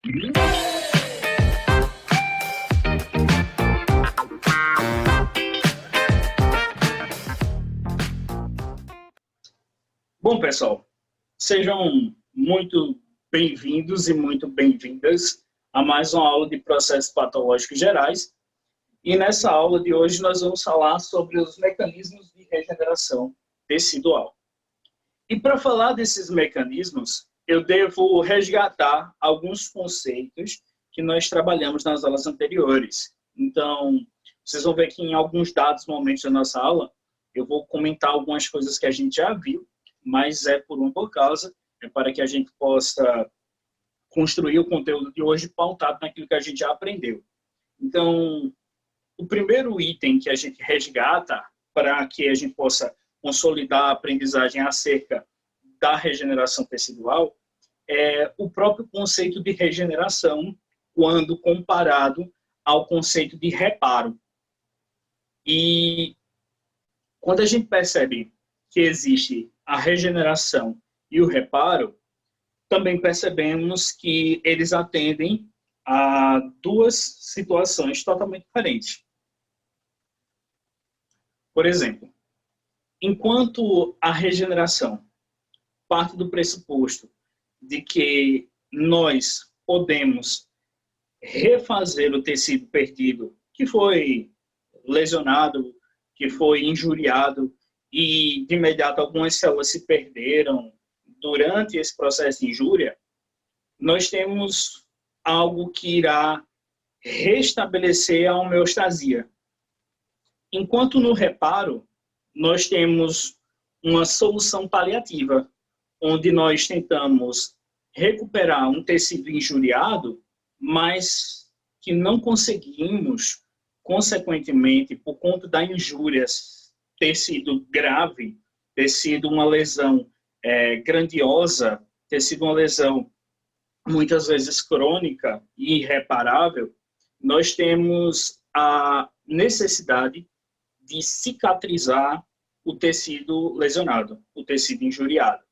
Bom, pessoal, sejam muito bem-vindos e muito bem-vindas a mais uma aula de processos patológicos gerais. E nessa aula de hoje nós vamos falar sobre os mecanismos de regeneração tecidual. E para falar desses mecanismos, eu devo resgatar alguns conceitos que nós trabalhamos nas aulas anteriores. Então, vocês vão ver que em alguns dados momentos da nossa aula, eu vou comentar algumas coisas que a gente já viu, mas é por causa, é para que a gente possa construir o conteúdo de hoje pautado naquilo que a gente já aprendeu. Então, o primeiro item que a gente resgata para que a gente possa consolidar a aprendizagem acerca da regeneração tecidual é o próprio conceito de regeneração quando comparado ao conceito de reparo. E quando a gente percebe que existe a regeneração e o reparo, também percebemos que eles atendem a duas situações totalmente diferentes. Por exemplo, enquanto a regeneração parte do pressuposto de que nós podemos refazer o tecido perdido, que foi lesionado, que foi injuriado, e de imediato algumas células se perderam durante esse processo de injúria, nós temos algo que irá restabelecer a homeostasia. Enquanto no reparo, nós temos uma solução paliativa, onde nós tentamos recuperar um tecido injuriado, mas que não conseguimos, consequentemente, por conta da injúria ter sido grave, ter sido uma lesão grandiosa, ter sido uma lesão muitas vezes crônica e irreparável, nós temos a necessidade de cicatrizar o tecido lesionado, o tecido injuriado.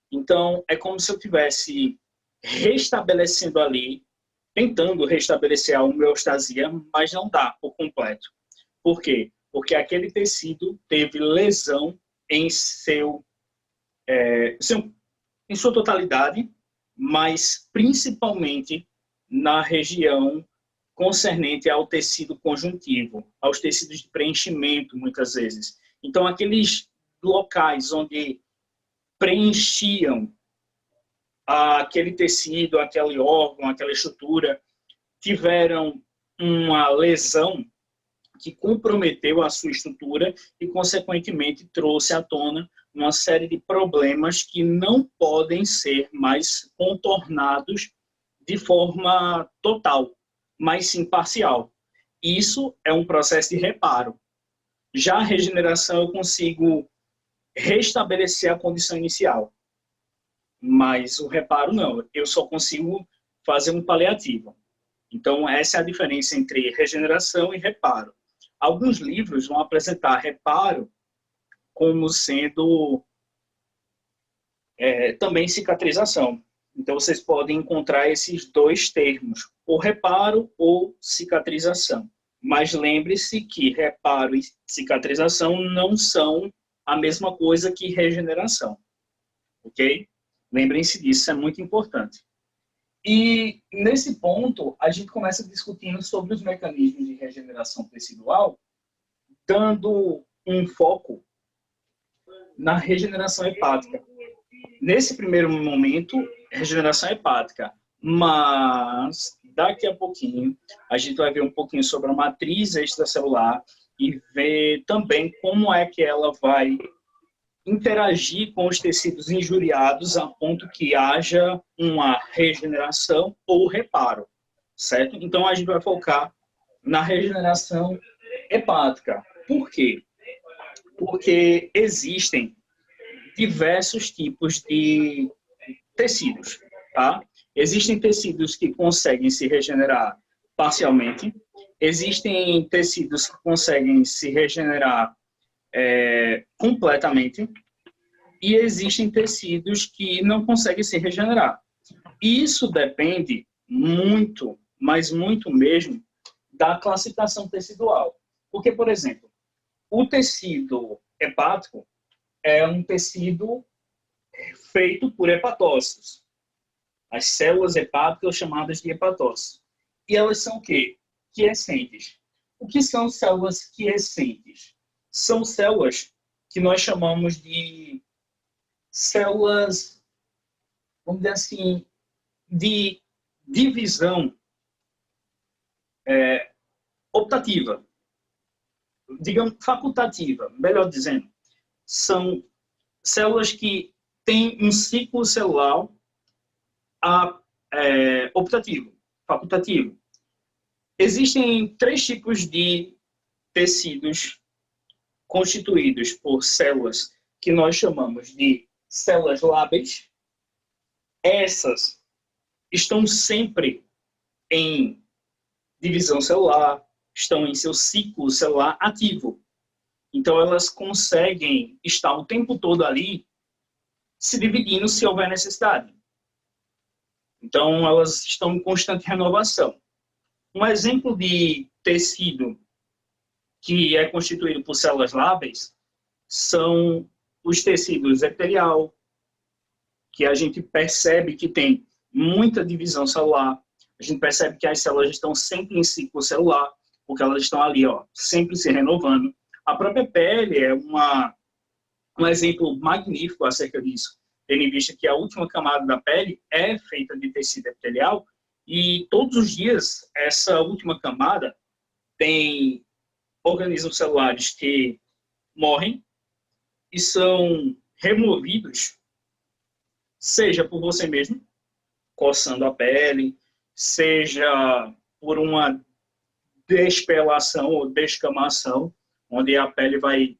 Então, é como se eu estivesse restabelecendo ali, tentando restabelecer a homeostasia, mas não dá por completo. Por quê? Porque aquele tecido teve lesão em sua totalidade, mas principalmente na região concernente ao tecido conjuntivo, aos tecidos de preenchimento, muitas vezes. Então, aqueles locais onde preenchiam aquele tecido, aquele órgão, aquela estrutura, tiveram uma lesão que comprometeu a sua estrutura e, consequentemente, trouxe à tona uma série de problemas que não podem ser mais contornados de forma total, mas sim parcial. Isso é um processo de reparo. Já a regeneração, eu consigo restabelecer a condição inicial, mas o reparo não, eu só consigo fazer um paliativo. Então, essa é a diferença entre regeneração e reparo. Alguns livros vão apresentar reparo como sendo também cicatrização. Então, vocês podem encontrar esses dois termos, ou reparo ou cicatrização. Mas lembre-se que reparo e cicatrização não são a mesma coisa que regeneração. Ok? Lembrem-se disso, é muito importante. E, nesse ponto, a gente começa discutindo sobre os mecanismos de regeneração tecidual, dando um foco na regeneração hepática. Nesse primeiro momento, regeneração hepática, mas daqui a pouquinho a gente vai ver um pouquinho sobre a matriz extracelular e ver também como é que ela vai interagir com os tecidos injuriados a ponto que haja uma regeneração ou reparo, certo? Então, a gente vai focar na regeneração hepática. Por quê? Porque existem diversos tipos de tecidos, tá? Existem tecidos que conseguem se regenerar parcialmente, existem tecidos que conseguem se regenerar completamente, e existem tecidos que não conseguem se regenerar. Isso depende muito, mas muito mesmo, da classificação tecidual. Porque, por exemplo, o tecido hepático é um tecido feito por hepatócitos. As células hepáticas chamadas de hepatócitos. E elas são o quê? Quiescentes. O que são células quiescentes? São células que nós chamamos de células, vamos dizer assim, de divisão optativa, digamos, facultativa, melhor dizendo. São células que têm um ciclo celular optativo, facultativo. Existem 3 tipos de tecidos constituídos por células que nós chamamos de células lábeis. Essas estão sempre em divisão celular, estão em seu ciclo celular ativo. Então, elas conseguem estar o tempo todo ali, se dividindo se houver necessidade. Então, elas estão em constante renovação. Um exemplo de tecido que é constituído por células lábeis são os tecidos epitelial, que a gente percebe que tem muita divisão celular. A gente percebe que as células estão sempre em ciclo celular, porque elas estão ali, sempre se renovando. A própria pele é um exemplo magnífico acerca disso, tendo em vista que a última camada da pele é feita de tecido epitelial e todos os dias essa última camada tem organismos celulares que morrem e são removidos, seja por você mesmo, coçando a pele, seja por uma despelação ou descamação, onde a pele vai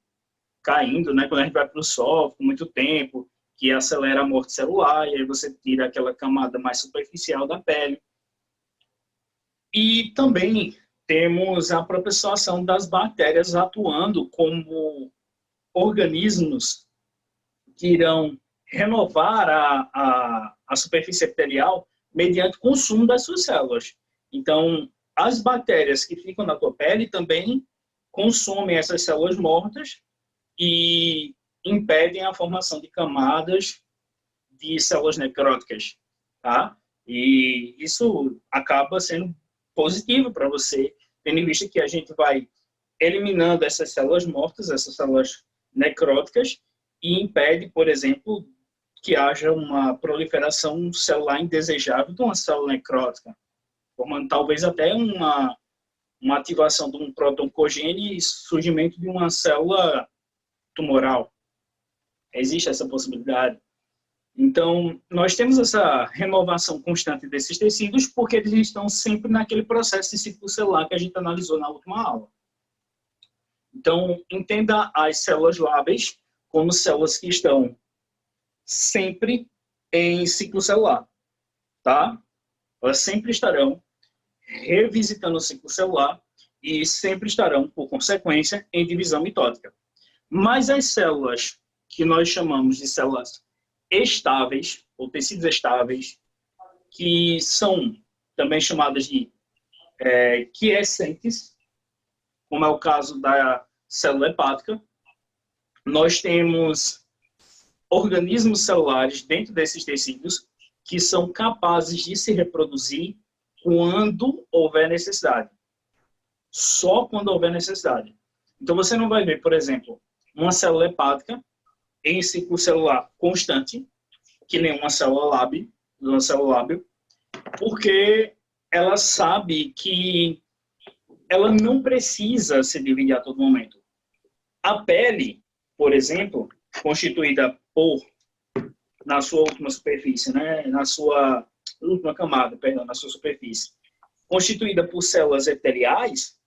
caindo, né? Quando a gente vai para o sol, por muito tempo, que acelera a morte celular, e aí você tira aquela camada mais superficial da pele. E também temos a própria situação das bactérias atuando como organismos que irão renovar a superfície epitelial mediante o consumo das suas células. Então, as bactérias que ficam na tua pele também consomem essas células mortas e impedem a formação de camadas de células necróticas, tá? E isso acaba sendo positivo para você, tendo em vista que a gente vai eliminando essas células mortas, essas células necróticas, e impede, por exemplo, que haja uma proliferação celular indesejável de uma célula necrótica, formando talvez até uma ativação de um próton cogene e surgimento de uma célula tumoral. Existe essa possibilidade. Então, nós temos essa renovação constante desses tecidos porque eles estão sempre naquele processo de ciclo celular que a gente analisou na última aula. Então, entenda as células lábeis como células que estão sempre em ciclo celular, tá? Elas sempre estarão revisitando o ciclo celular e sempre estarão, por consequência, em divisão mitótica. Mas as células que nós chamamos de células estáveis, ou tecidos estáveis, que são também chamadas de quiescentes, como é o caso da célula hepática, nós temos organismos celulares dentro desses tecidos que são capazes de se reproduzir quando houver necessidade. Só quando houver necessidade. Então, você não vai ver, por exemplo, uma célula hepática em ciclo celular constante, que nem uma célula lábio, porque ela sabe que ela não precisa se dividir a todo momento. A pele, por exemplo, constituída na sua última superfície, né, na sua última camada, perdão, na sua superfície, constituída por células epiteliais,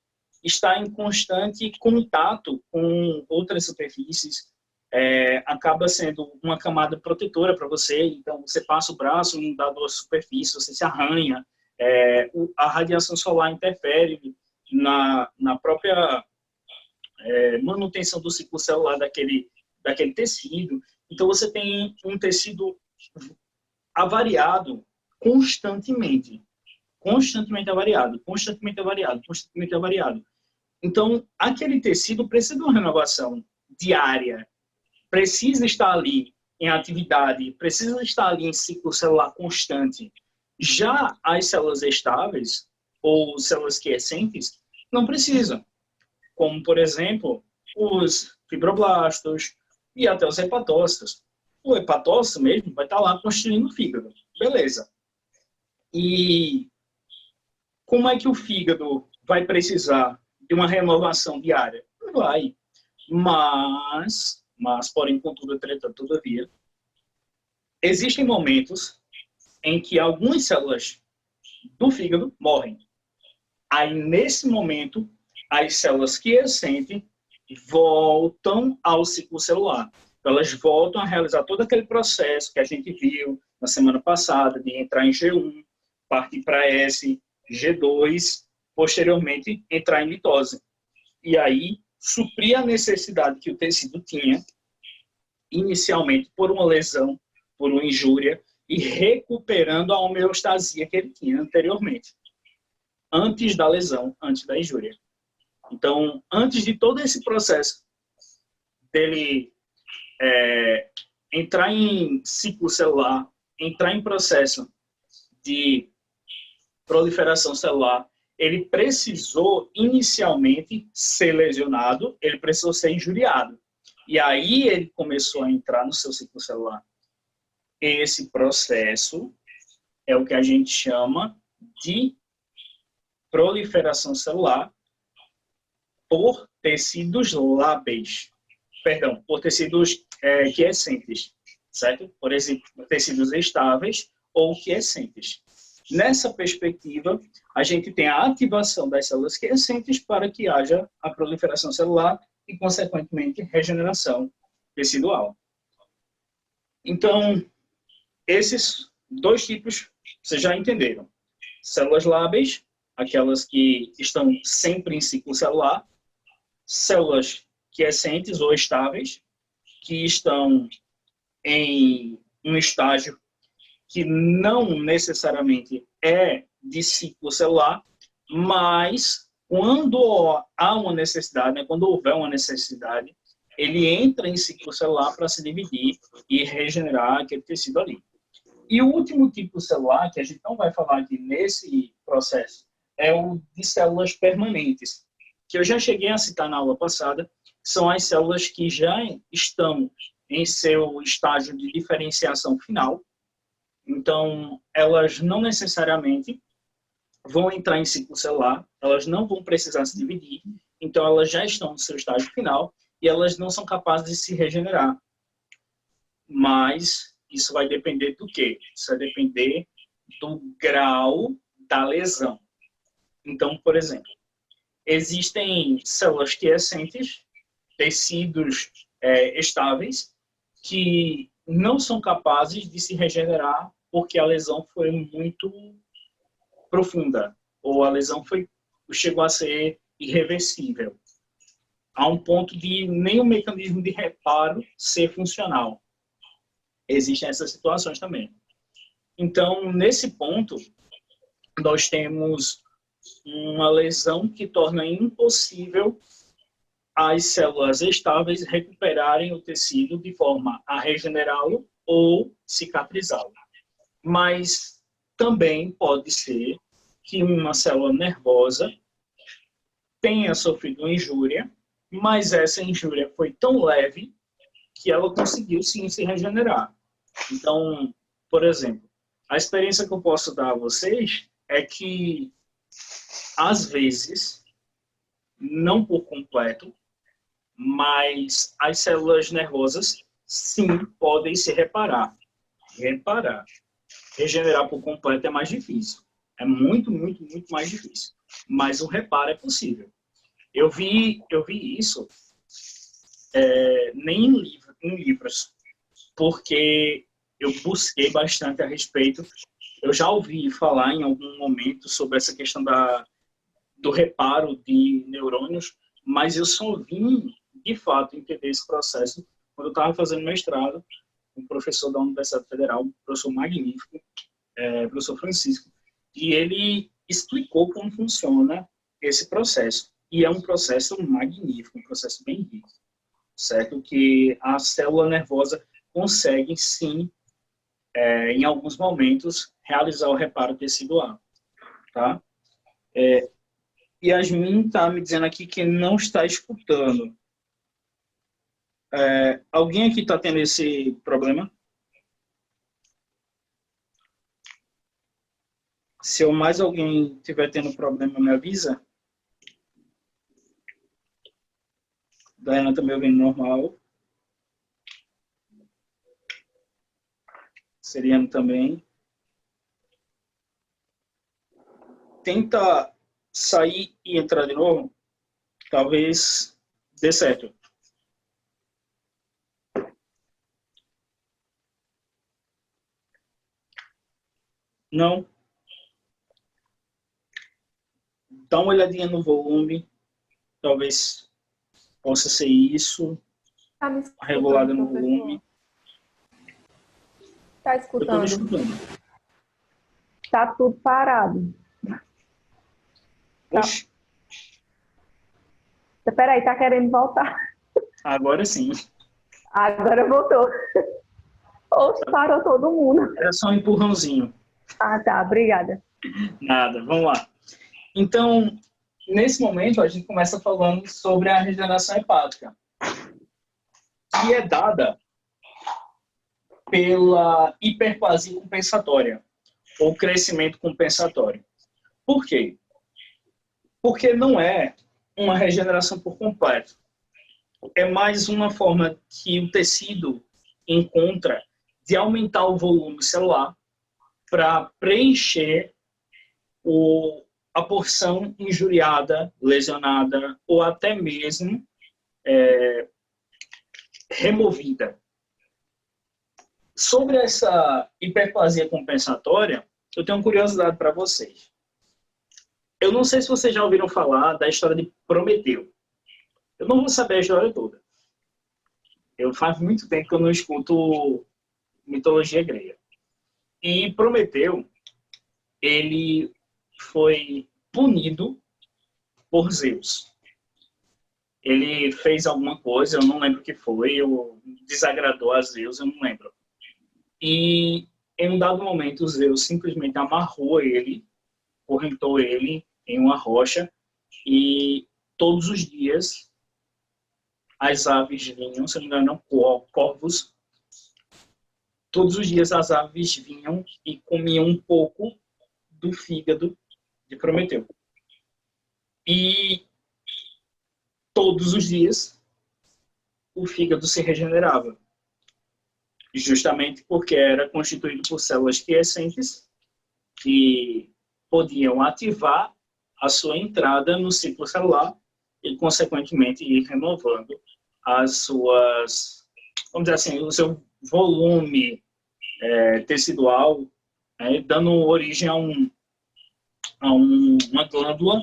está em constante contato com outras superfícies, acaba sendo uma camada protetora para você, então você passa o braço em dada superfície, você se arranha, a radiação solar interfere na própria manutenção do ciclo celular daquele tecido. Então, você tem um tecido avariado constantemente. constantemente avariado, constantemente avariado, constantemente avariado. Então, aquele tecido precisa de uma renovação diária, precisa estar ali em atividade, precisa estar ali em ciclo celular constante. Já as células estáveis, ou células quiescentes, não precisam. Como, por exemplo, os fibroblastos e até os hepatócitos. O hepatócito mesmo vai estar lá construindo o fígado. Beleza. E como é que o fígado vai precisar de uma renovação diária? Não vai. Mas porém, contudo, entretanto, todavia, existem momentos em que algumas células do fígado morrem. Aí, nesse momento, as células quiescentes voltam ao ciclo celular. Elas voltam a realizar todo aquele processo que a gente viu na semana passada, de entrar em G1, partir para S, G2, posteriormente entrar em mitose. E aí, suprir a necessidade que o tecido tinha, inicialmente por uma lesão, por uma injúria, e recuperando a homeostasia que ele tinha anteriormente, antes da lesão, antes da injúria. Então, antes de todo esse processo dele entrar em ciclo celular, entrar em processo de proliferação celular, ele precisou inicialmente ser lesionado, ele precisou ser injuriado. E aí ele começou a entrar no seu ciclo celular. Esse processo é o que a gente chama de proliferação celular por tecidos lábeis. Perdão, por tecidos quiescentes, certo? Por exemplo, tecidos estáveis ou quiescentes. Nessa perspectiva, a gente tem a ativação das células quiescentes para que haja a proliferação celular e, consequentemente, regeneração tecidual. Então, esses dois tipos, vocês já entenderam. Células lábeis, aquelas que estão sempre em ciclo celular, células quiescentes ou estáveis, que estão em um estágio que não necessariamente é de ciclo celular, mas quando há uma necessidade, né, quando houver uma necessidade, ele entra em ciclo celular para se dividir e regenerar aquele tecido ali. E o último tipo celular, que a gente não vai falar aqui nesse processo, é o de células permanentes, que eu já cheguei a citar na aula passada, são as células que já estão em seu estágio de diferenciação final. Então, elas não necessariamente vão entrar em ciclo celular, elas não vão precisar se dividir, então elas já estão no seu estágio final e elas não são capazes de se regenerar. Mas isso vai depender do quê? Isso vai depender do grau da lesão. Então, por exemplo, existem células quiescentes, tecidos estáveis, que não são capazes de se regenerar porque a lesão foi muito profunda, ou a lesão chegou a ser irreversível, a um ponto de nenhum mecanismo de reparo ser funcional. Existem essas situações também. Então, nesse ponto, nós temos uma lesão que torna impossível as células estáveis recuperarem o tecido de forma a regenerá-lo ou cicatrizá-lo. Mas também pode ser que uma célula nervosa tenha sofrido uma injúria, mas essa injúria foi tão leve que ela conseguiu sim se regenerar. Então, por exemplo, a experiência que eu posso dar a vocês é que, às vezes, não por completo, mas as células nervosas, sim, podem se reparar. Regenerar por completo é mais difícil. É muito, muito, muito mais difícil. Mas o reparo é possível. Eu vi isso nem em livros, porque eu busquei bastante a respeito. Eu já ouvi falar em algum momento sobre essa questão do reparo de neurônios, mas eu só vim, de fato, entender esse processo quando eu estava fazendo mestrado, um professor da Universidade Federal, um professor magnífico, professor Francisco, e ele explicou como funciona esse processo. E é um processo magnífico, um processo bem rico, certo? Que a célula nervosa consegue, sim, em alguns momentos, realizar o reparo tecidual, tá? Yasmin está me dizendo aqui que não está escutando. Alguém aqui está tendo esse problema? Se ou mais alguém estiver tendo problema, me avisa. Diana está me ouvindo normal. Seriano também. Tenta sair e entrar de novo. Talvez dê certo. Não. Dá uma olhadinha no volume. Talvez possa ser isso. Tá me escutando, Regulada no professor? volume. Tá Eu estou escutando? escutando. Tá tudo parado. Tá. Oxi, Peraí, tá querendo voltar? agora sim. Agora voltou. Ou parou todo mundo. Era só um empurrãozinho. Ah, tá. Obrigada. Nada, vamos lá. Então, nesse momento, a gente começa falando sobre a regeneração hepática, que é dada pela hiperplasia compensatória, ou crescimento compensatório. Por quê? Porque não é uma regeneração por completo. É mais uma forma que o tecido encontra de aumentar o volume celular para preencher a porção injuriada, lesionada ou até mesmo removida. Sobre essa hiperplasia compensatória, eu tenho uma curiosidade para vocês. Eu não sei se vocês já ouviram falar da história de Prometeu. Eu não vou saber a história toda. Faz muito tempo que eu não escuto mitologia grega. E Prometeu, ele foi punido por Zeus. Ele fez alguma coisa, eu não lembro o que foi, ou desagradou a Zeus, eu não lembro. E em um dado momento, Zeus simplesmente amarrou ele, correntou ele em uma rocha, e todos os dias as aves vinham, se não me engano, corvos, todos os dias as aves vinham e comiam um pouco do fígado de Prometeu. E todos os dias o fígado se regenerava, justamente porque era constituído por células quiescentes que podiam ativar a sua entrada no ciclo celular e, consequentemente, ir renovando as suas, vamos dizer assim, o seu volume tecidual, dando origem a uma glândula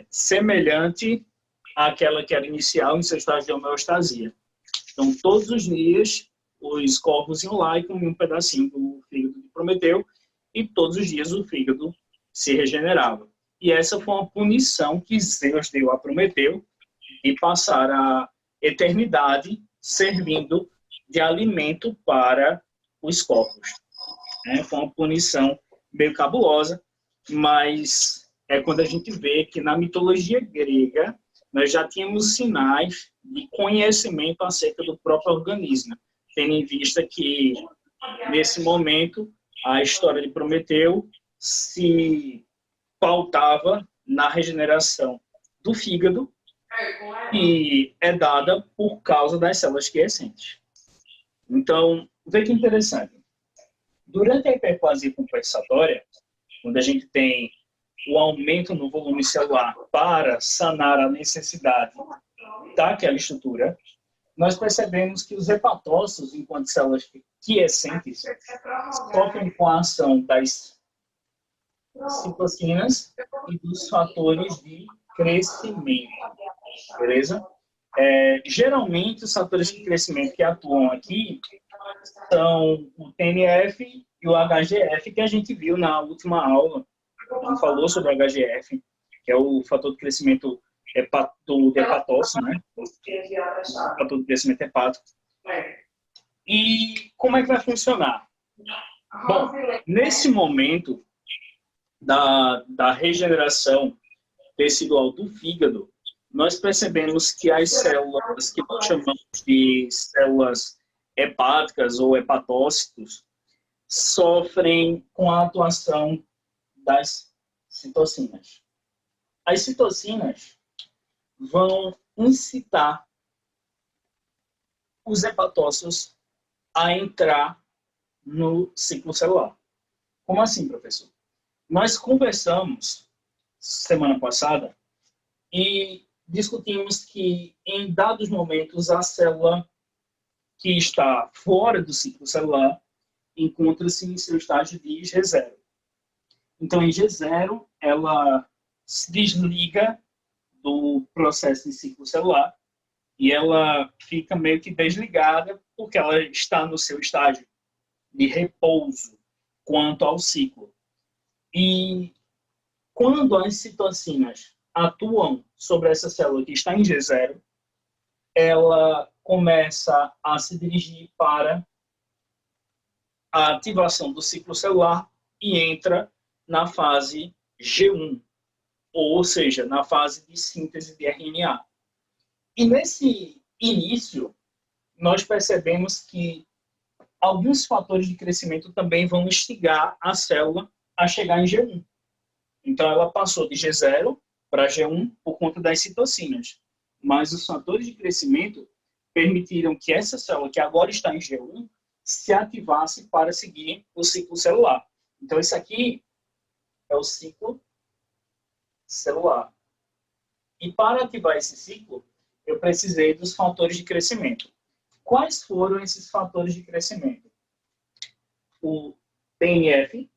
semelhante àquela que era inicial em seu estágio de homeostasia. Então, todos os dias, os corvos iam lá e comiam um pedacinho do fígado de Prometeu, e todos os dias o fígado se regenerava. E essa foi uma punição que Zeus deu a Prometeu, de passar a eternidade servindo de alimento para os corvos. Foi uma punição meio cabulosa, mas é quando a gente vê que na mitologia grega nós já tínhamos sinais de conhecimento acerca do próprio organismo, tendo em vista que, nesse momento, a história de Prometeu se pautava na regeneração do fígado, que é dada por causa das células quiescentes. Então, vê que interessante. Durante a hiperplasia compensatória, quando a gente tem o aumento no volume celular para sanar a necessidade daquela estrutura, nós percebemos que os hepatócitos, enquanto células quiescentes, sofrem com a ação das citocinas e dos fatores de crescimento. Beleza? Geralmente, os fatores de crescimento que atuam aqui são o TNF e e o HGF, que a gente viu na última aula. A gente falou sobre o HGF, que é o fator de crescimento do hepatócito, né? O fator de crescimento hepático. E como é que vai funcionar? Bom, nesse momento da regeneração tecidual do fígado, nós percebemos que as células que nós chamamos de células hepáticas ou hepatócitos sofrem com a atuação das citocinas. As citocinas vão incitar os hepatócitos a entrar no ciclo celular. Como assim, professor? Nós conversamos semana passada e discutimos que em dados momentos a célula que está fora do ciclo celular encontra-se em seu estágio de G0. Então, em G0, ela se desliga do processo de ciclo celular e ela fica meio que desligada porque ela está no seu estágio de repouso quanto ao ciclo. E quando as citocinas atuam sobre essa célula que está em G0, ela começa a se dirigir para a ativação do ciclo celular e entra na fase G1, ou seja, na fase de síntese de RNA. E nesse início, nós percebemos que alguns fatores de crescimento também vão instigar a célula a chegar em G1. Então, ela passou de G0 para G1 por conta das citocinas. Mas os fatores de crescimento permitiram que essa célula, que agora está em G1, se ativasse para seguir o ciclo celular. Então, esse aqui é o ciclo celular. E para ativar esse ciclo, eu precisei dos fatores de crescimento. Quais foram esses fatores de crescimento? O TNF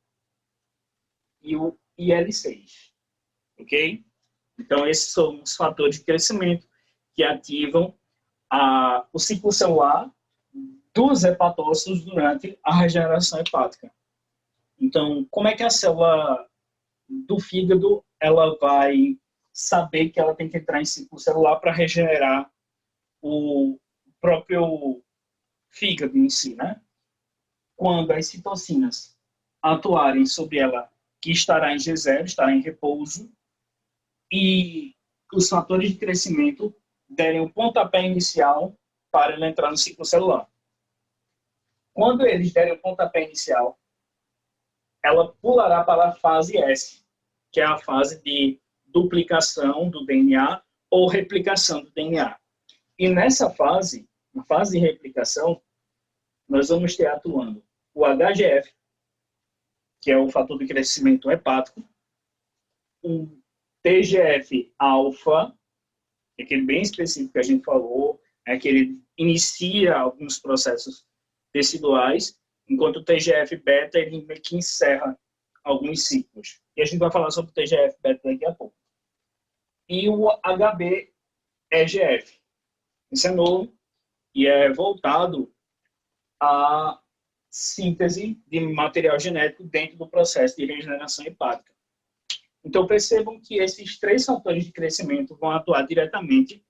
e o IL-6. Ok? Então, esses são os fatores de crescimento que ativam o ciclo celular dos hepatócitos durante a regeneração hepática. Então, como é que a célula do fígado ela vai saber que ela tem que entrar em ciclo celular para regenerar o próprio fígado em si, né? Quando as citocinas atuarem sobre ela, que estará em G0, estará em repouso, e os fatores de crescimento derem o pontapé inicial para ela entrar no ciclo celular. Quando eles derem o pontapé inicial, ela pulará para a fase S, que é a fase de duplicação do DNA ou replicação do DNA. E nessa fase, na fase de replicação, nós vamos ter atuando o HGF, que é o fator de crescimento hepático, o TGF-alfa, que é aquele bem específico que a gente falou, é que ele inicia alguns processos teciduais, enquanto o TGF-beta ele meio que encerra alguns ciclos. E a gente vai falar sobre o TGF-beta daqui a pouco. E o HbEGF. Esse é novo e é voltado à síntese de material genético dentro do processo de regeneração hepática. Então, percebam que esses três fatores de crescimento vão atuar diretamente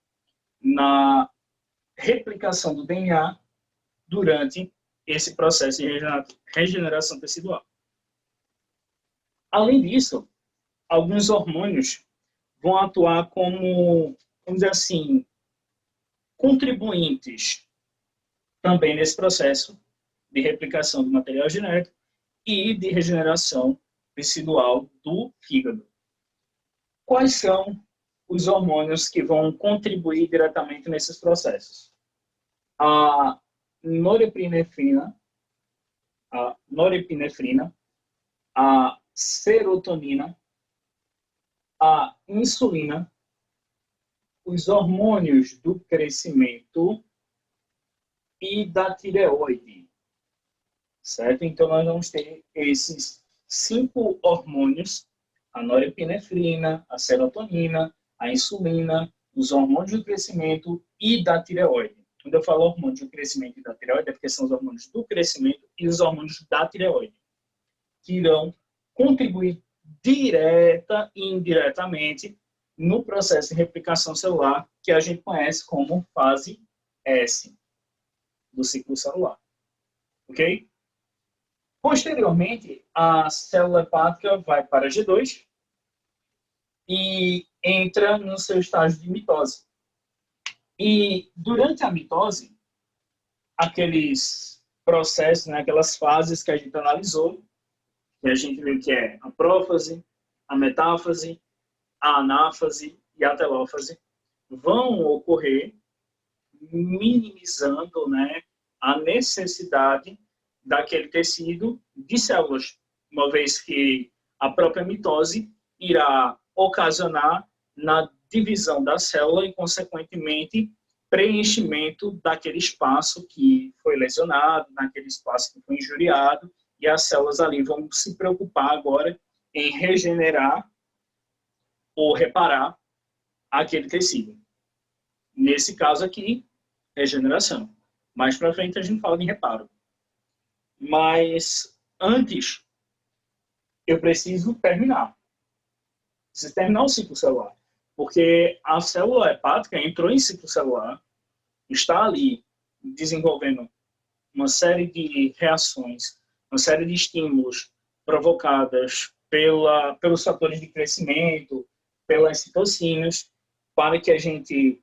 na replicação do DNA durante esse processo de regeneração tecidual. Além disso, alguns hormônios vão atuar como, vamos dizer assim, contribuintes também nesse processo de replicação do material genético e de regeneração tecidual do fígado. Quais são os hormônios que vão contribuir diretamente nesses processos? A norepinefrina, a serotonina, a insulina, os hormônios do crescimento e da tireoide, certo? Então, nós vamos ter esses 5 hormônios, a norepinefrina, a serotonina, a insulina, os hormônios do crescimento e da tireoide. Quando eu falo hormônios do crescimento e da tireoide, é porque são os hormônios do crescimento e os hormônios da tireoide. que irão contribuir direta e indiretamente no processo de replicação celular, que a gente conhece como fase S do ciclo celular. Ok? Posteriormente, a célula hepática vai para G2 e entra no seu estágio de mitose. E durante a mitose, aqueles processos, né, aquelas fases que a gente analisou, que a gente viu que é a prófase, a metáfase, a anáfase e a telófase, vão ocorrer minimizando, né, a necessidade daquele tecido de células, uma vez que a própria mitose irá ocasionar na divisão da célula e, consequentemente, preenchimento daquele espaço que foi lesionado, naquele espaço que foi injuriado, e as células ali vão se preocupar agora em regenerar ou reparar aquele tecido. Nesse caso aqui, regeneração. Mais para frente a gente fala de reparo. Mas antes, eu preciso terminar. Preciso terminar o ciclo celular. Porque a célula hepática entrou em ciclo celular, está ali desenvolvendo uma série de reações, uma série de estímulos provocadas pelos fatores de crescimento, pelas citocinas, para que a gente,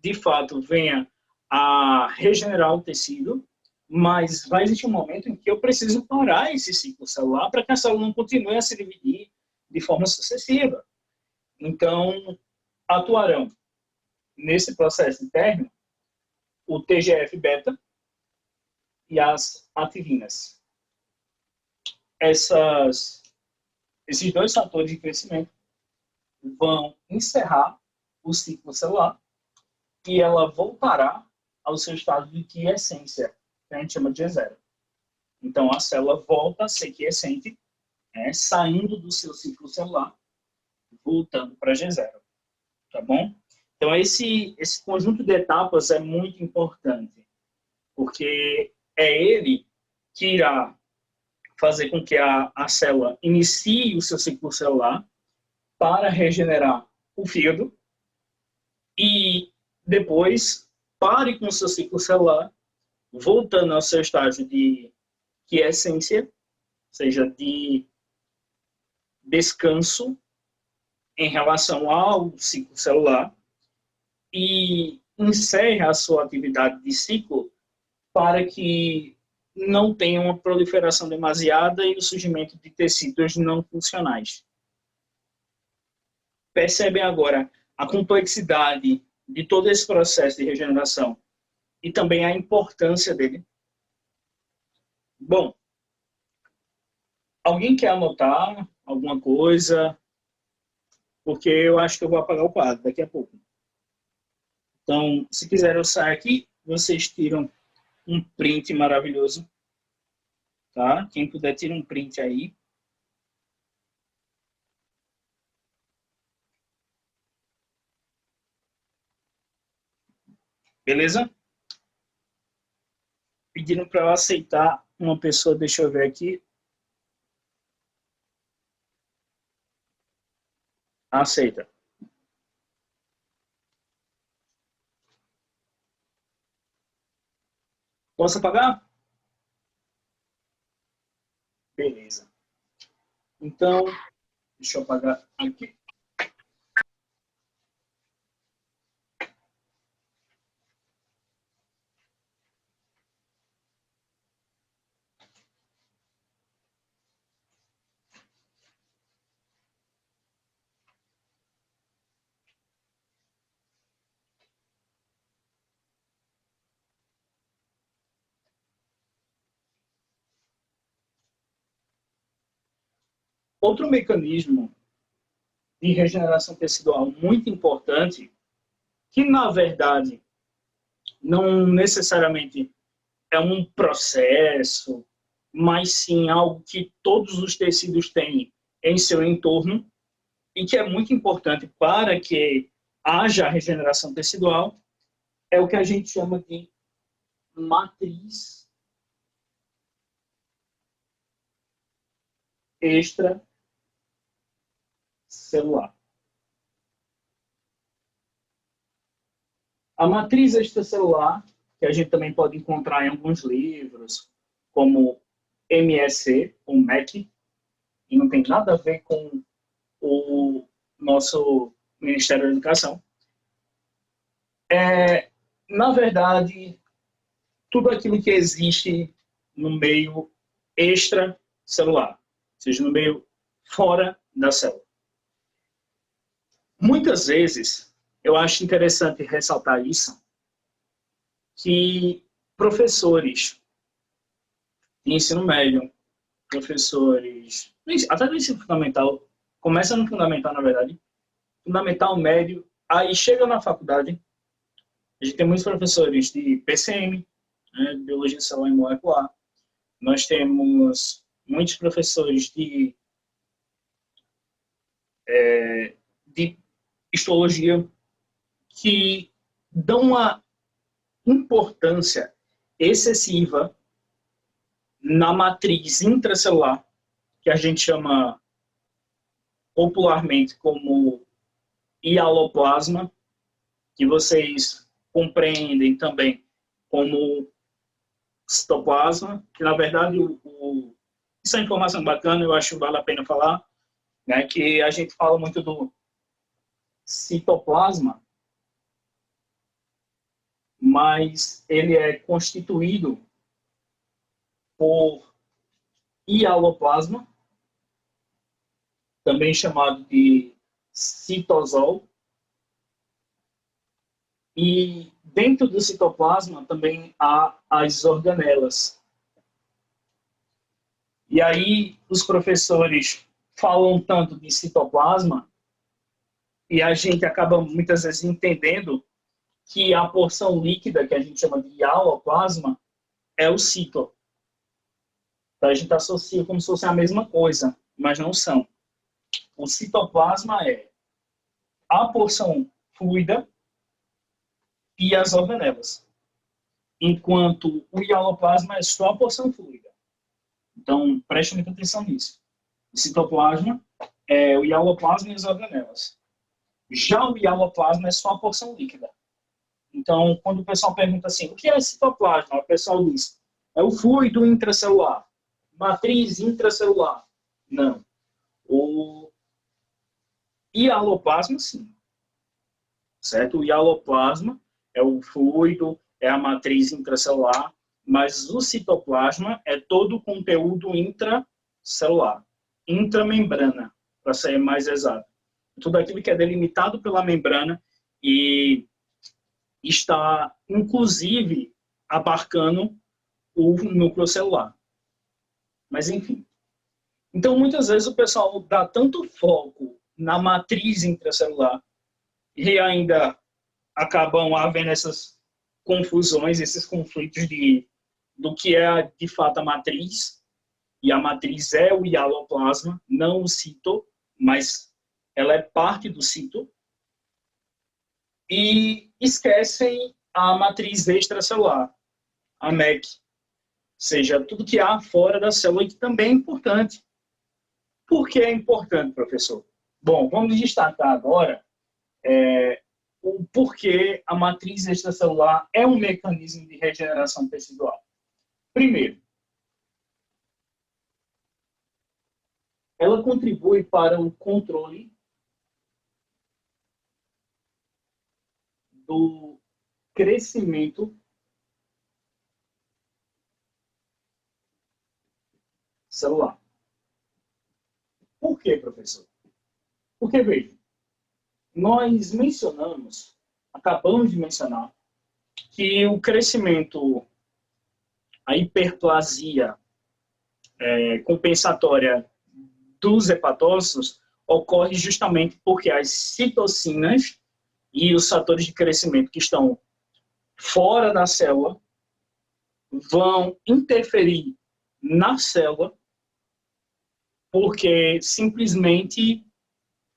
de fato, venha a regenerar o tecido, mas vai existir um momento em que eu preciso parar esse ciclo celular para que a célula não continue a se dividir de forma sucessiva. Então, atuarão nesse processo interno o TGF-beta e as ativinas. Esses dois fatores de crescimento vão encerrar o ciclo celular e ela voltará ao seu estado de quiescência, que a gente chama de G0. Então, a célula volta a ser quiescente, saindo do seu ciclo celular, voltando para G0. Tá bom? Então, esse conjunto de etapas é muito importante, porque é ele que irá fazer com que a célula inicie o seu ciclo celular para regenerar o fígado e depois pare com o seu ciclo celular, voltando ao seu estágio de quiescência, ou seja, de descanso em relação ao ciclo celular, e encerra a sua atividade de ciclo para que não tenha uma proliferação demasiada e o surgimento de tecidos não funcionais. Percebem agora a complexidade de todo esse processo de regeneração e também a importância dele? Bom, alguém quer anotar alguma coisa? Porque eu acho que eu vou apagar o quadro daqui a pouco. Então, se quiser eu sair aqui, vocês tiram um print maravilhoso. Tá? Quem puder, tira um print aí. Beleza? Pediram para eu aceitar uma pessoa, deixa eu ver aqui. Aceita. Posso apagar? Beleza. Então, deixa eu apagar aqui. Outro mecanismo de regeneração tecidual muito importante, que na verdade não necessariamente é um processo, mas sim algo que todos os tecidos têm em seu entorno e que é muito importante para que haja regeneração tecidual, é o que a gente chama de matriz extracelular. A matriz extracelular, que a gente também pode encontrar em alguns livros, como MSC, ou MEC, e não tem nada a ver com o nosso Ministério da Educação. Na verdade, tudo aquilo que existe no meio extracelular, ou seja, no meio fora da célula. Muitas vezes, eu acho interessante ressaltar isso, que professores de ensino médio, professores, até do ensino fundamental, começa no fundamental, na verdade, fundamental, médio, aí chega na faculdade, a gente tem muitos professores de PCM, né, Biologia Celular e Molecular, nós temos muitos professores de histologia que dão uma importância excessiva na matriz intracelular, que a gente chama popularmente como hialoplasma, que vocês compreendem também como citoplasma, que na verdade isso é uma informação bacana, eu acho que vale a pena falar, né, que a gente fala muito do citoplasma, mas ele é constituído por hialoplasma, também chamado de citosol, e dentro do citoplasma também há as organelas. E aí os professores falam tanto de citoplasma e a gente acaba muitas vezes entendendo que a porção líquida, que a gente chama de hialoplasma, é o cito. Então a gente associa como se fosse a mesma coisa, mas não são. O citoplasma é a porção fluida e as organelas, enquanto o hialoplasma é só a porção fluida. Então, preste muita atenção nisso. O citoplasma é o hialoplasma e as organelas. Já o hialoplasma é só a porção líquida. Então, quando o pessoal pergunta assim, o que é citoplasma? O pessoal diz, é o fluido intracelular, matriz intracelular. Não. O hialoplasma, sim. Certo? O hialoplasma é o fluido, é a matriz intracelular, mas o citoplasma é todo o conteúdo intracelular, intramembrana, para ser mais exato. Tudo aquilo que é delimitado pela membrana e está, inclusive, abarcando o núcleo celular. Mas, enfim. Então, muitas vezes o pessoal dá tanto foco na matriz intracelular e ainda acabam havendo essas confusões, esses conflitos do que é, de fato, a matriz. E a matriz é o hialoplasma, não o cito, mas ela é parte do cito. E esquecem a matriz extracelular, a MEC. Ou seja, tudo que há fora da célula e que também é importante. Por que é importante, professor? Bom, vamos destacar agora o porquê a matriz extracelular é um mecanismo de regeneração tecidual. Primeiro, ela contribui para o controle do crescimento celular. Por quê, professor? Porque, veja, nós acabamos de mencionar, que o crescimento, a hiperplasia compensatória dos hepatócitos ocorre justamente porque as citocinas e os fatores de crescimento que estão fora da célula vão interferir na célula porque simplesmente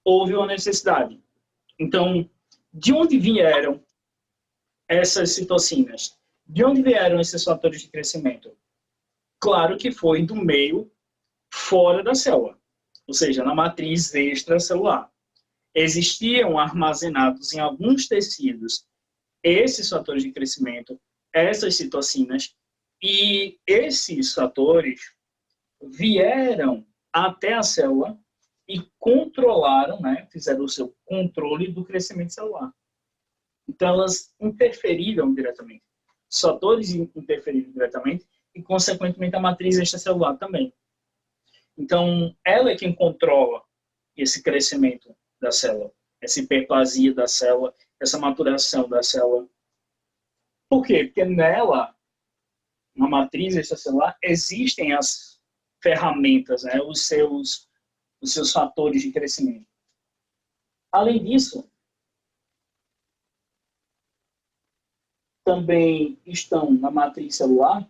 houve uma necessidade. Então, de onde vieram essas citocinas? De onde vieram esses fatores de crescimento? Claro que foi do meio fora da célula, ou seja, na matriz extracelular. Existiam armazenados em alguns tecidos esses fatores de crescimento, essas citocinas, e esses fatores vieram até a célula e controlaram, né, fizeram o seu controle do crescimento celular. Então, elas interferiram diretamente. Os fatores interferiram diretamente e, consequentemente, a matriz extracelular também. Então, ela é quem controla esse crescimento da célula, essa hiperplasia da célula, essa maturação da célula. Por quê? Porque nela, na matriz extracelular, existem as ferramentas, né, os seus fatores de crescimento. Além disso, também estão na matriz celular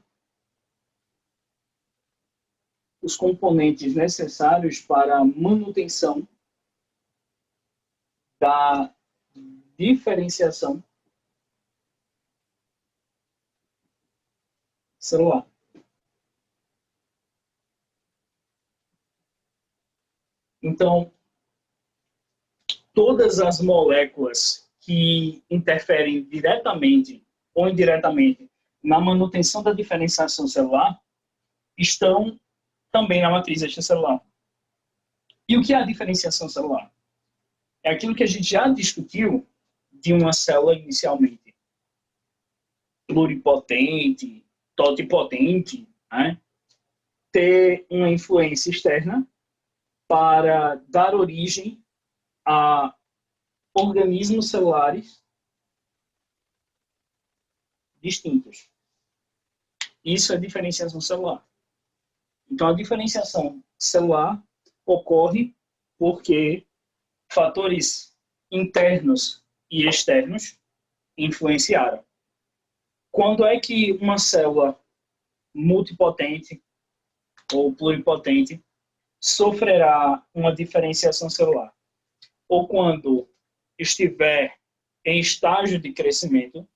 os componentes necessários para a manutenção da diferenciação celular. Então, todas as moléculas que interferem diretamente ou indiretamente na manutenção da diferenciação celular estão também na matriz extracelular. E o que é a diferenciação celular? É aquilo que a gente já discutiu de uma célula inicialmente pluripotente, totipotente, né? Ter uma influência externa para dar origem a organismos celulares distintos. Isso é diferenciação celular. Então, a diferenciação celular ocorre porque fatores internos e externos influenciaram. Quando é que uma célula multipotente ou pluripotente sofrerá uma diferenciação celular? Ou quando estiver em estágio de crescimento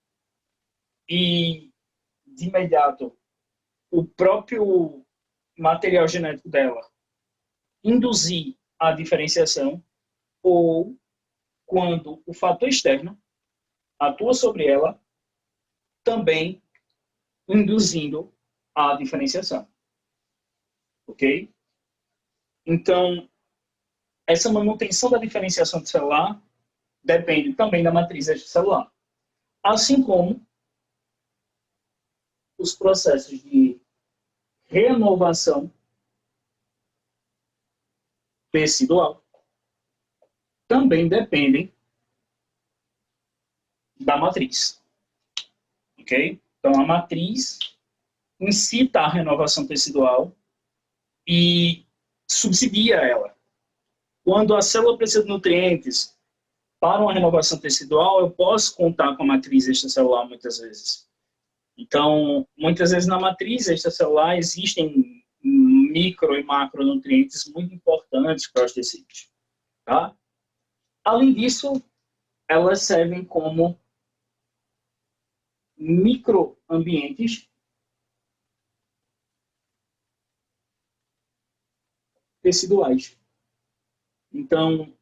e, de imediato, o próprio material genético dela induzir a diferenciação, ou quando o fator externo atua sobre ela, também induzindo a diferenciação. Ok? Então, essa manutenção da diferenciação celular depende também da matriz extracelular. Assim como os processos de renovação tecidual também dependem da matriz. Ok? Então, a matriz incita a renovação tecidual e subsidia ela. Quando a célula precisa de nutrientes para uma renovação tecidual, eu posso contar com a matriz extracelular muitas vezes. Então, muitas vezes na matriz extracelular existem micro e macronutrientes muito importantes para os tecidos. Tá? Além disso, elas servem como microambientes teciduais. Então,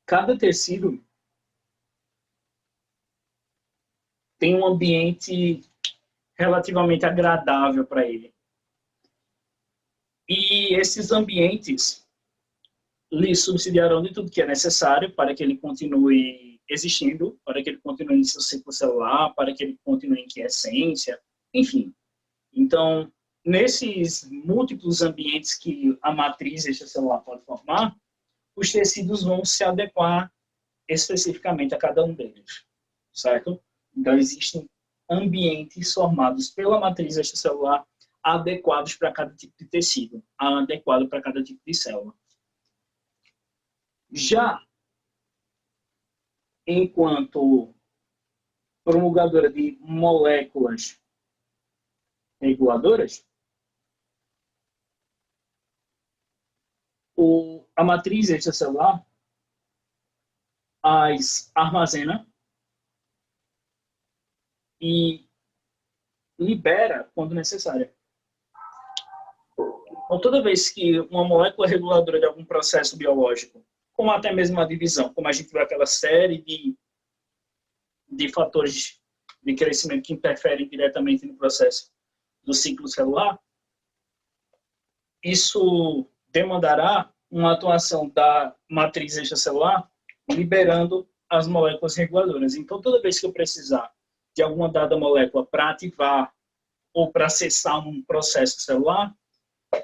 cada tecido tem um ambiente relativamente agradável para ele. E esses ambientes lhe subsidiarão de tudo que é necessário para que ele continue existindo, para que ele continue em seu ciclo celular, para que ele continue em quiescência, enfim. Então, nesses múltiplos ambientes que a matriz extracelular pode formar, os tecidos vão se adequar especificamente a cada um deles, certo? Então, existem ambientes formados pela matriz extracelular adequados para cada tipo de tecido, adequado para cada tipo de célula. Já enquanto promulgadora de moléculas reguladoras, a matriz extracelular as armazena e libera quando necessário. Então, toda vez que uma molécula reguladora de algum processo biológico, como até mesmo a divisão, como a gente viu aquela série de fatores de crescimento que interferem diretamente no processo do ciclo celular, isso demandará uma atuação da matriz extracelular liberando as moléculas reguladoras. Então, toda vez que eu precisar de alguma dada molécula para ativar ou para acessar um processo celular,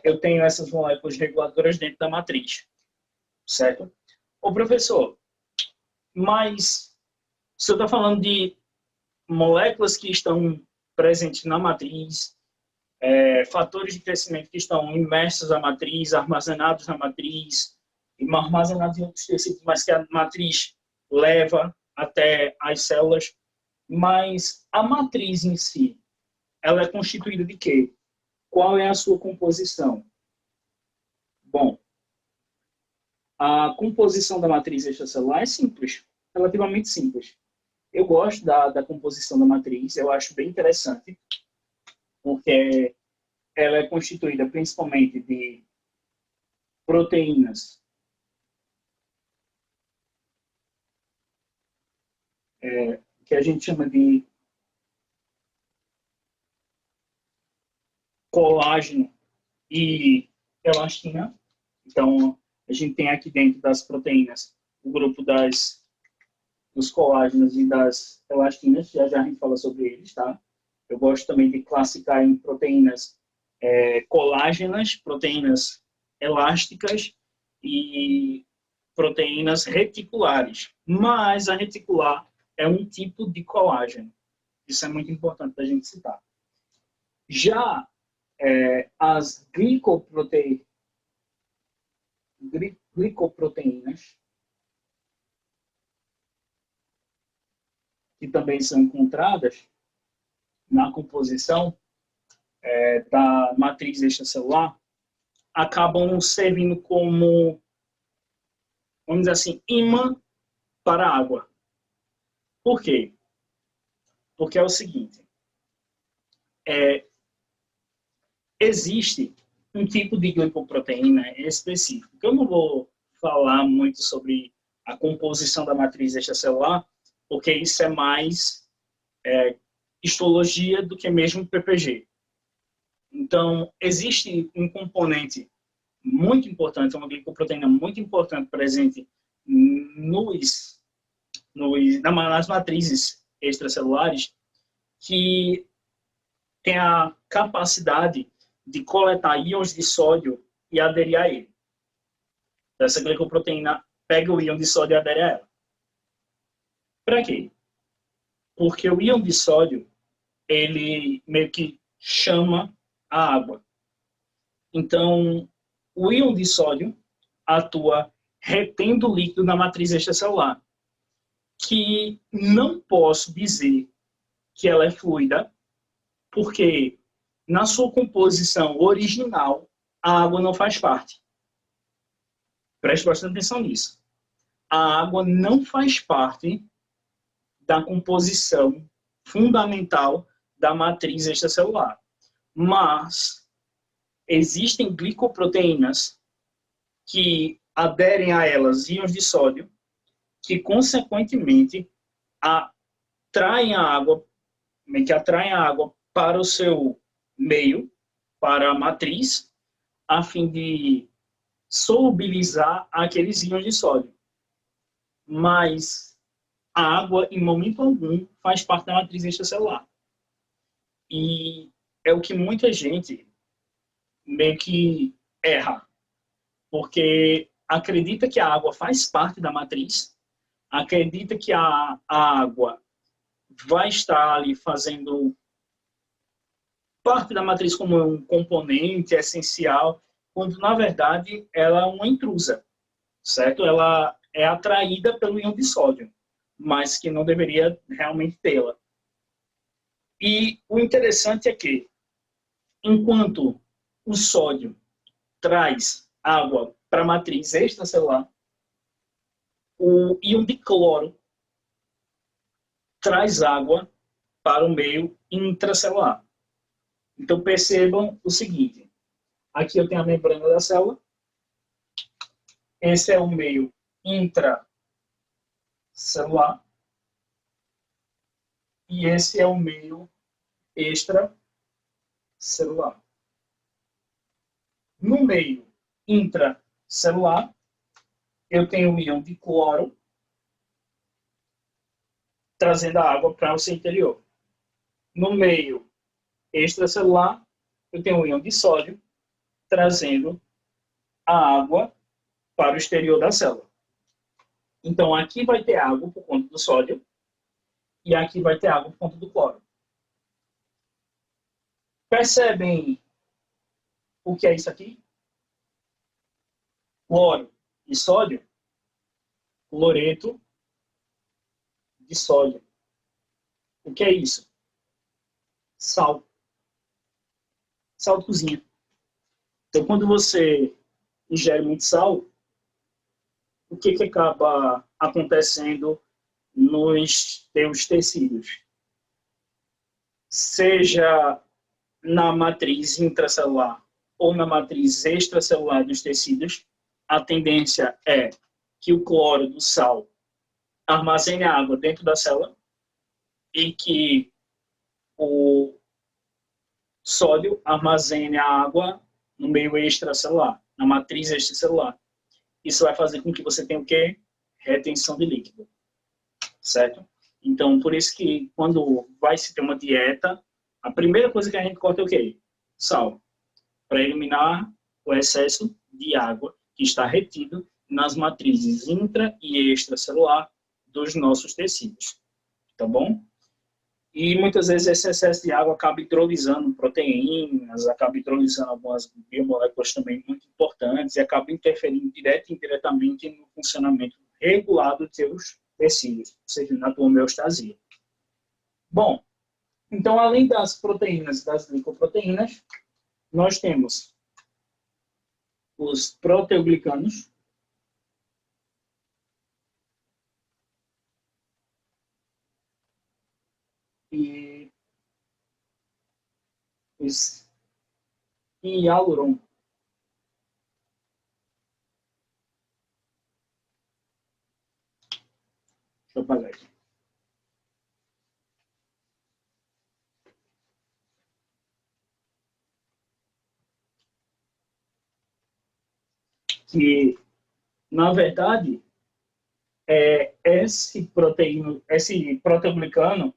eu tenho essas moléculas reguladoras dentro da matriz, certo? Ô, professor, mas se eu estou falando de moléculas que estão presentes na matriz, fatores de crescimento que estão imersos na matriz, armazenados na matriz, e armazenados em outros tecidos, mas que a matriz leva até as células. Mas a matriz em si, ela é constituída de quê? Qual é a sua composição? Bom, a composição da matriz extracelular é simples, relativamente simples. Eu gosto da composição da matriz, eu acho bem interessante, porque ela é constituída principalmente de proteínas que a gente chama de colágeno e elastina. Então, a gente tem aqui dentro das proteínas o grupo dos colágenos e das elastinas, já a gente fala sobre eles, tá? Eu gosto também de classificar em proteínas colágenas, proteínas elásticas e proteínas reticulares. Mas a reticular é um tipo de colágeno. Isso é muito importante da gente citar. Já as glicoproteínas, que também são encontradas na composição da matriz extracelular, acabam servindo como, vamos dizer assim, imã para a água. Por quê? Porque é o seguinte, existe um tipo de glicoproteína específico, que eu não vou falar muito sobre a composição da matriz extracelular, porque isso é mais histologia do que mesmo PPG. Então, existe um componente muito importante, uma glicoproteína muito importante presente nas matrizes extracelulares, que tem a capacidade de coletar íons de sódio e aderir a ele. Essa glicoproteína pega o íon de sódio e adere a ela. Para quê? Porque o íon de sódio, ele meio que chama a água. Então, o íon de sódio atua retendo o líquido na matriz extracelular, que não posso dizer que ela é fluida, porque na sua composição original, a água não faz parte. Preste bastante atenção nisso. A água não faz parte da composição fundamental da matriz extracelular. Mas existem glicoproteínas que aderem a elas íons de sódio, que consequentemente atraem a água para o seu meio, para a matriz, a fim de solubilizar aqueles íons de sódio. Mas a água, em momento algum, faz parte da matriz extracelular. E é o que muita gente meio que erra, porque acredita que a água faz parte da matriz, acredita que a água vai estar ali fazendo parte da matriz como um componente essencial, quando, na verdade, ela é uma intrusa, certo? Ela é atraída pelo íon de sódio, mas que não deveria realmente tê-la. E o interessante é que, enquanto o sódio traz água para a matriz extracelular, o íon de cloro traz água para o meio intracelular. Então, percebam o seguinte, Aqui eu tenho a membrana da célula. Esse é o meio intracelular. E esse é o meio extracelular. No meio intracelular, eu tenho o íon de cloro, trazendo a água para o seu interior. No meio extracelular, eu tenho o íon de sódio, trazendo a água para o exterior da célula. Então, aqui vai ter água por conta do sódio, e aqui vai ter água por conta do cloro. Percebem o que é isso aqui? Cloro e sódio, cloreto de sódio. O que é isso? Sal. Sal de cozinha. Então, quando você ingere muito sal, o que acaba acontecendo nos teus tecidos? Seja na matriz intracelular ou na matriz extracelular dos tecidos, a tendência é que o cloro do sal armazene a água dentro da célula e que o sódio armazene a água no meio extracelular, na matriz extracelular. Isso vai fazer com que você tenha o quê? Retenção de líquido, certo? Então, por isso que quando vai se ter uma dieta, a primeira coisa que a gente corta é o quê? Sal, para eliminar o excesso de água que está retido nas matrizes intra e extracelular dos nossos tecidos, tá bom? E muitas vezes esse excesso de água acaba hidrolisando proteínas, acaba hidrolisando algumas biomoléculas também muito importantes e acaba interferindo direto e indiretamente no funcionamento regulado dos seus tecidos, ou seja, na tua homeostasia. Bom, então além das proteínas e das glicoproteínas, nós temos os proteoglicanos, e os hialuron. Deixa eu apagar aqui. Que, na verdade, esse proteoglicano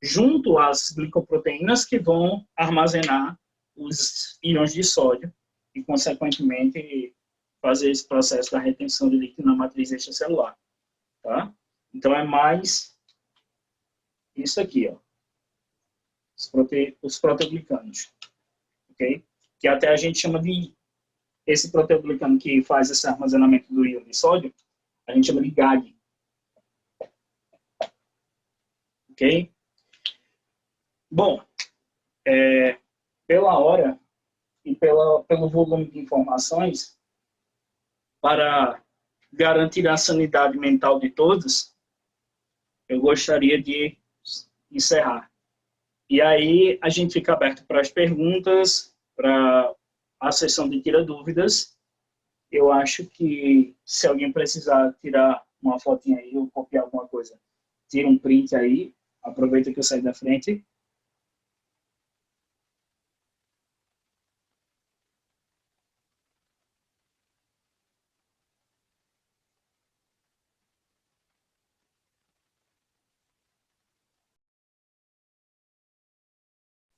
junto às glicoproteínas que vão armazenar os íons de sódio e, consequentemente, fazer esse processo da retenção de líquido na matriz extracelular. Tá? Então, é mais isso aqui, ó, os proteoglicanos. Okay? Que até a gente chama de esse proteoglicano que faz esse armazenamento do íon de sódio, a gente chama de GAG. Ok? Bom, pela hora e pelo volume de informações, para garantir a sanidade mental de todos, eu gostaria de encerrar. E aí a gente fica aberto para as perguntas, para a sessão de tira dúvidas. Eu acho que se alguém precisar tirar uma fotinha aí ou copiar alguma coisa, tira um print aí, aproveita que eu saí da frente.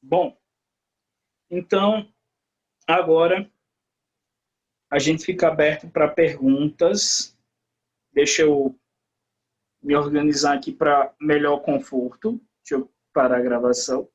Bom, então, agora a gente fica aberto para perguntas. Deixa eu me organizar aqui para melhor conforto. Deixa eu parar a gravação.